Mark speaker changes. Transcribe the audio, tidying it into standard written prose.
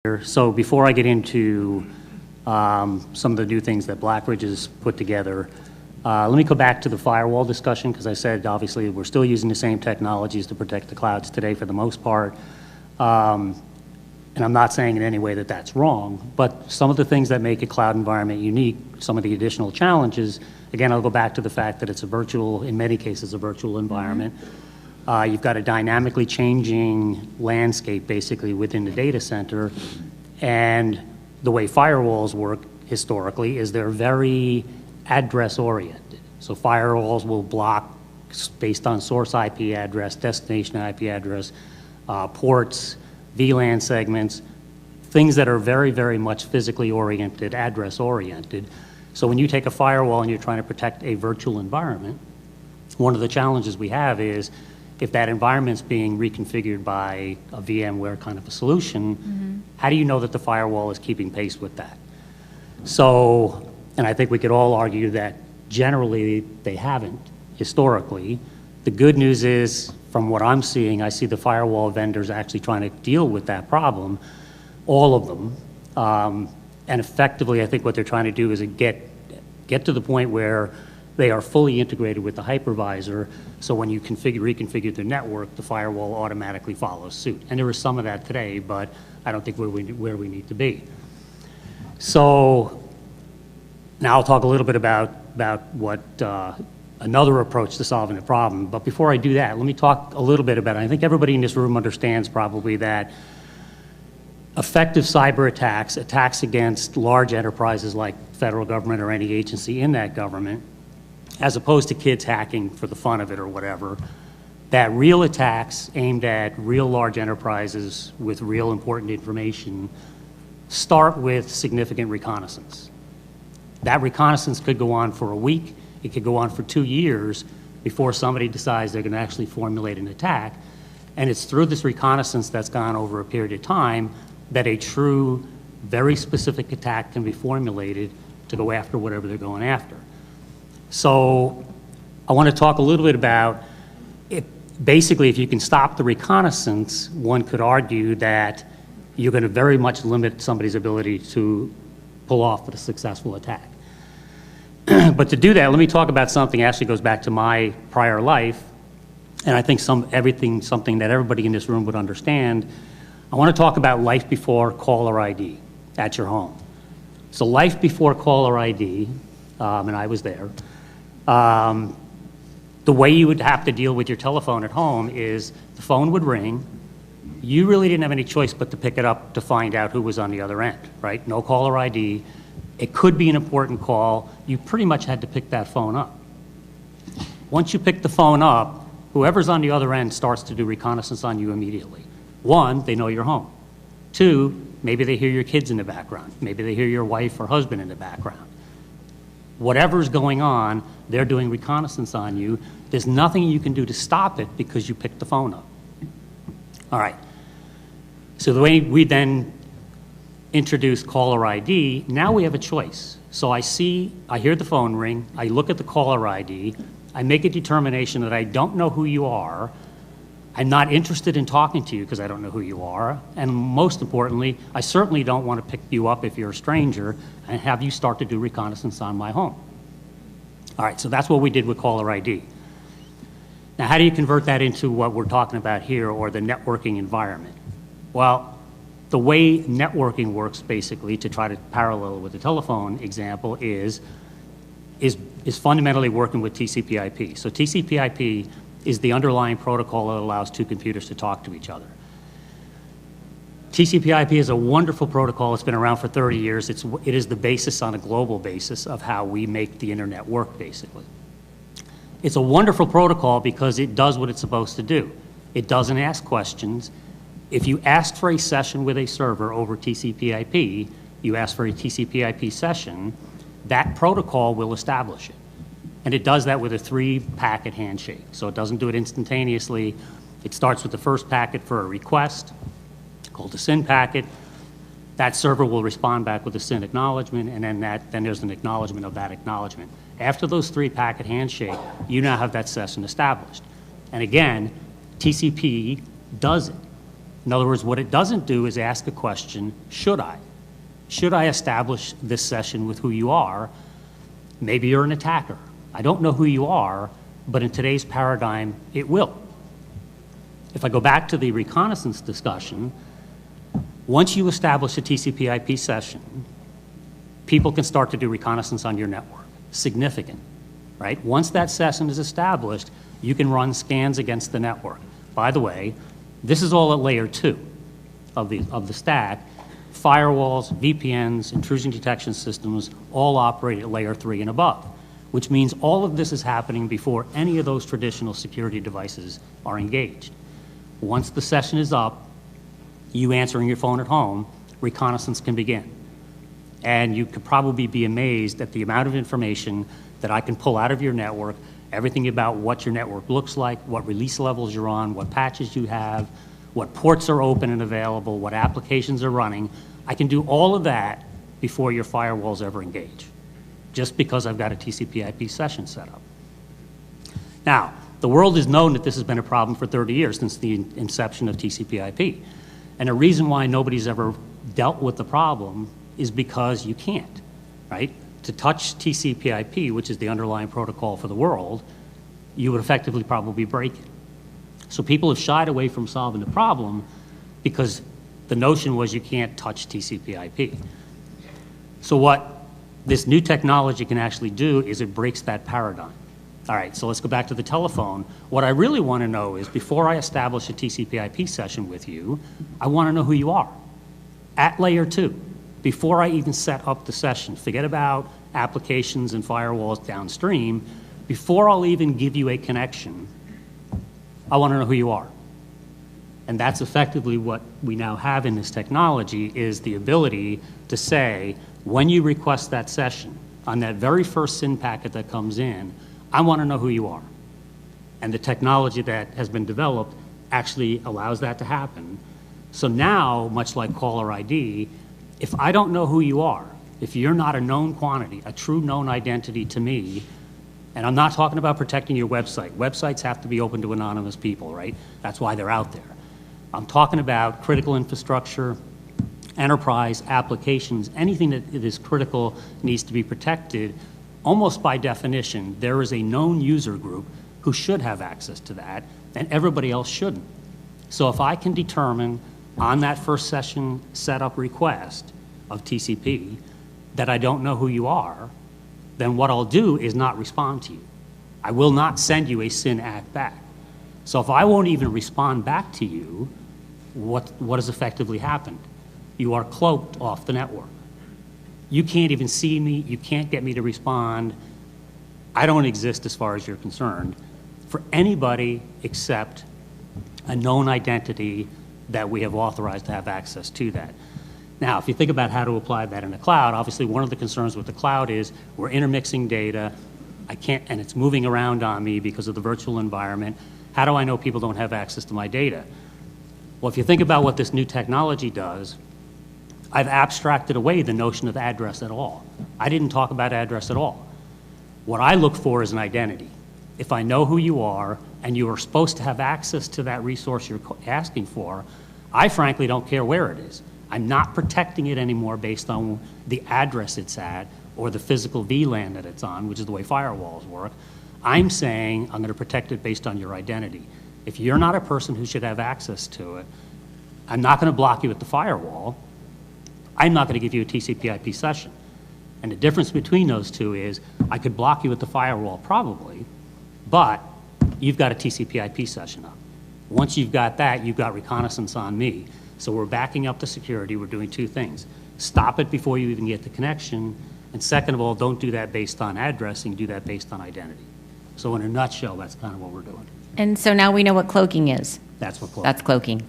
Speaker 1: So before I get into some of the new things that Blackridge has put together, let me go back to the firewall discussion, because I said obviously we're still using the same technologies to protect the clouds today for the most part. And I'm not saying in any way that that's wrong, but some of the things that make a cloud environment unique, some of the additional challenges, again, I'll go back to the fact that it's a virtual, in many cases, a virtual environment. You've got a dynamically changing landscape basically within the data center, and the way firewalls work historically is they're very address oriented. So firewalls will block based on source IP address, destination IP address, ports, VLAN segments, things that are very, very much physically oriented, address oriented. So when you take a firewall and you're trying to protect a virtual environment, one of the challenges we have is if that environment's being reconfigured by a VMware kind of a solution, how do you know that the firewall is keeping pace with that? So, and I think we could all argue that generally they haven't historically. The good news is, from what I'm seeing, I see the firewall vendors actually trying to deal with that problem, all of them. And effectively, I think what they're trying to do is get to the point where they are fully integrated with the hypervisor, so when you reconfigure the network, the firewall automatically follows suit. And there is some of that today, but I don't think where we need to be. So now I'll talk a little bit about what another approach to solving the problem. But before I do that, let me talk a little bit about it. I think everybody in this room understands probably that effective cyber attacks against large enterprises like federal government or any agency in that government, as opposed to kids hacking for the fun of it or whatever, that real attacks aimed at real large enterprises with real important information start with significant reconnaissance. That reconnaissance could go on for a week, it could go on for 2 years before somebody decides they're going to actually formulate an attack. And it's through this reconnaissance that's gone over a period of time that a true, very specific attack can be formulated to go after whatever they're going after. So I want to talk a little bit about it. Basically, if you can stop the reconnaissance, one could argue that you're going to very much limit somebody's ability to pull off a successful attack. But to do that, let me talk about something that actually goes back to my prior life, and I think something that everybody in this room would understand. I want to talk about life before caller ID at your home. So life before caller ID, and I was there, the way you would have to deal with your telephone at home is the phone would ring. You really didn't have any choice but to pick it up to find out who was on the other end, right? No caller ID. It could be an important call. You pretty much had to pick that phone up. Once you pick the phone up, whoever's on the other end starts to do reconnaissance on you immediately. One, they know you're home. Two, maybe they hear your kids in the background. Maybe they hear your wife or husband in the background. Whatever's going on, they're doing reconnaissance on you. There's nothing you can do to stop it because you picked the phone up. All right. So the way we then introduce caller ID, now we have a choice. So I hear the phone ring, I look at the caller ID, I make a determination that I don't know who you are, I'm not interested in talking to you because I don't know who you are, and most importantly, I certainly don't want to pick you up if you're a stranger and have you start to do reconnaissance on my home. All right, so that's what we did with caller ID. Now, how do you convert that into what we're talking about here, or the networking environment? Well, the way networking works basically, to try to parallel with the telephone example, is fundamentally working with TCP/IP. So TCP/IP is the underlying protocol that allows two computers to talk to each other. TCP/IP is a wonderful protocol. It's been around for 30 years. It is the basis on a global basis of how we make the internet work, basically. It's a wonderful protocol because it does what it's supposed to do. It doesn't ask questions. If you ask for a session with a server over TCP/IP, you ask for a TCP/IP session, that protocol will establish it. And it does that with a 3-packet handshake. So it doesn't do it instantaneously. It starts with the first packet for a request, called a SYN packet. That server will respond back with a SYN acknowledgement, and then there's an acknowledgement of that acknowledgement. After those 3-packet handshake, you now have that session established. And again, TCP does it. In other words, what it doesn't do is ask a question, should I? Should I establish this session with who you are? Maybe you're an attacker. I don't know who you are, but in today's paradigm, it will. If I go back to the reconnaissance discussion, once you establish a TCP/IP session, people can start to do reconnaissance on your network. Significant, right? Once that session is established, you can run scans against the network. By the way, this is all at layer 2 of the stack. Firewalls, VPNs, intrusion detection systems all operate at layer 3 and above, which means all of this is happening before any of those traditional security devices are engaged. Once the session is up, you answering your phone at home, reconnaissance can begin. And you could probably be amazed at the amount of information that I can pull out of your network, everything about what your network looks like, what release levels you're on, what patches you have, what ports are open and available, what applications are running. I can do all of that before your firewalls ever engage, just because I've got a TCP/IP session set up. Now, the world has known that this has been a problem for 30 years since the inception of TCP/IP. And the reason why nobody's ever dealt with the problem is because you can't, right? To touch TCP/IP, which is the underlying protocol for the world, you would effectively probably break it. So people have shied away from solving the problem because the notion was you can't touch TCP/IP. So what this new technology can actually do is it breaks that paradigm. All right, so let's go back to the telephone. What I really want to know is before I establish a TCP/IP session with you, I want to know who you are at layer 2. Before I even set up the session, forget about applications and firewalls downstream. Before I'll even give you a connection, I want to know who you are. And that's effectively what we now have in this technology is the ability to say, when you request that session, on that very first SYN packet that comes in, I want to know who you are. And the technology that has been developed actually allows that to happen. So now, much like caller ID, if I don't know who you are, if you're not a known quantity, a true known identity to me, and I'm not talking about protecting your website. Websites have to be open to anonymous people, right? That's why they're out there. I'm talking about critical infrastructure, enterprise applications, anything that is critical needs to be protected. Almost by definition, there is a known user group who should have access to that, and everybody else shouldn't. So if I can determine on that first session setup request of TCP that I don't know who you are, then what I'll do is not respond to you. I will not send you a SYN ACK back. So if I won't even respond back to you, what has effectively happened? You are cloaked off the network. You can't even see me. You can't get me to respond. I don't exist as far as you're concerned for anybody except a known identity that we have authorized to have access to that. Now, if you think about how to apply that in the cloud, obviously one of the concerns with the cloud is we're intermixing data. I can't, and it's moving around on me because of the virtual environment. How do I know people don't have access to my data? Well, if you think about what this new technology does, I've abstracted away the notion of address at all. I didn't talk about address at all. What I look for is an identity. If I know who you are and you are supposed to have access to that resource you're asking for, I frankly don't care where it is. I'm not protecting it anymore based on the address it's at or the physical VLAN that it's on, which is the way firewalls work. I'm saying I'm going to protect it based on your identity. If you're not a person who should have access to it, I'm not going to block you at the firewall. I'm not going to give you a TCP/IP session. And the difference between those two is I could block you at the firewall probably, but you've got a TCP/IP session up. Once you've got that, you've got reconnaissance on me. So we're backing up the security. We're doing two things. Stop it before you even get the connection. And second of all, don't do that based on addressing, do that based on identity. So in a nutshell, that's kind of what we're doing.
Speaker 2: And so now we know what cloaking is.
Speaker 1: That's what cloaking.
Speaker 2: That's cloaking.